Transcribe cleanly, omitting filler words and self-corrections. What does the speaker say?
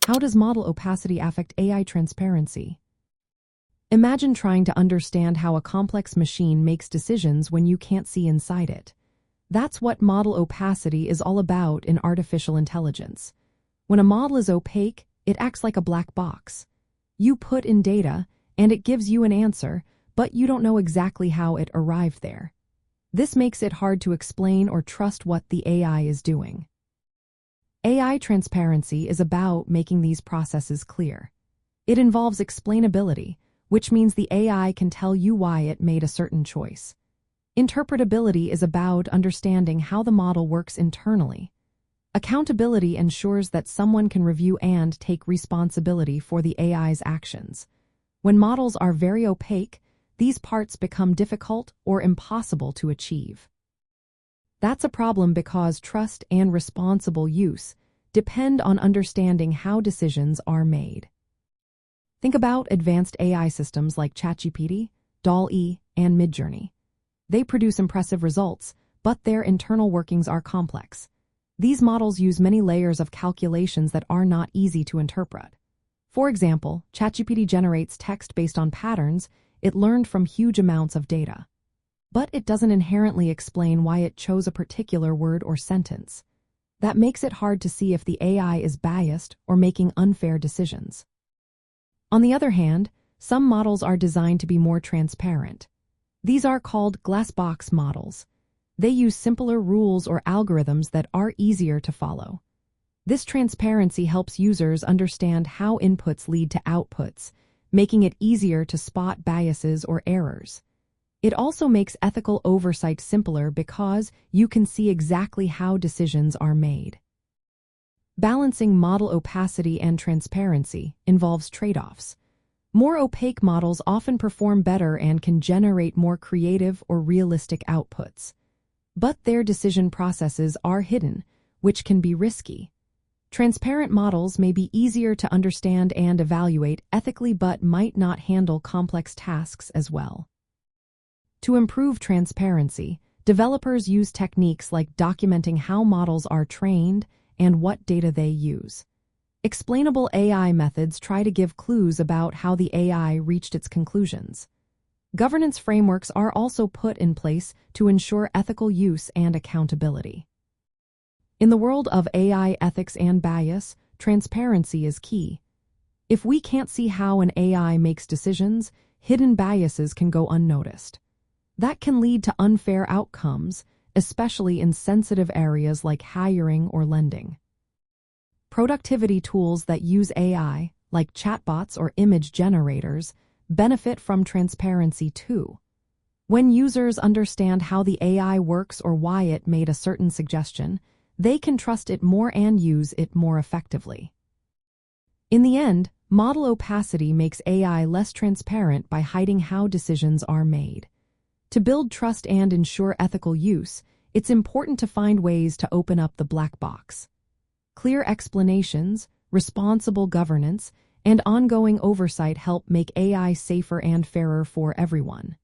How does model opacity affect AI transparency? Imagine trying to understand how a complex machine makes decisions when you can't see inside it. That's what model opacity is all about in artificial intelligence. When a model is opaque, it acts like a black box. You put in data, and it gives you an answer, but you don't know exactly how it arrived there. This makes it hard to explain or trust what the AI is doing. AI transparency is about making these processes clear. It involves explainability, which means the AI can tell you why it made a certain choice. Interpretability is about understanding how the model works internally. Accountability ensures that someone can review and take responsibility for the AI's actions. When models are very opaque, these parts become difficult or impossible to achieve. That's a problem because trust and responsible use depend on understanding how decisions are made. Think about advanced AI systems like ChatGPT, DALL-E, and Midjourney. They produce impressive results, but their internal workings are complex. These models use many layers of calculations that are not easy to interpret. For example, ChatGPT generates text based on patterns it learned from huge amounts of data. But it doesn't inherently explain why it chose a particular word or sentence. That makes it hard to see if the AI is biased or making unfair decisions. On the other hand, some models are designed to be more transparent. These are called glass box models. They use simpler rules or algorithms that are easier to follow. This transparency helps users understand how inputs lead to outputs, making it easier to spot biases or errors. It also makes ethical oversight simpler because you can see exactly how decisions are made. Balancing model opacity and transparency involves trade-offs. More opaque models often perform better and can generate more creative or realistic outputs. But their decision processes are hidden, which can be risky. Transparent models may be easier to understand and evaluate ethically but might not handle complex tasks as well. To improve transparency, developers use techniques like documenting how models are trained and what data they use. Explainable AI methods try to give clues about how the AI reached its conclusions. Governance frameworks are also put in place to ensure ethical use and accountability. In the world of AI ethics and bias, transparency is key. If we can't see how an AI makes decisions, hidden biases can go unnoticed. That can lead to unfair outcomes, especially in sensitive areas like hiring or lending. Productivity tools that use AI, like chatbots or image generators, benefit from transparency too. When users understand how the AI works or why it made a certain suggestion, they can trust it more and use it more effectively. In the end, model opacity makes AI less transparent by hiding how decisions are made. To build trust and ensure ethical use, it's important to find ways to open up the black box. Clear explanations, responsible governance, and ongoing oversight help make AI safer and fairer for everyone.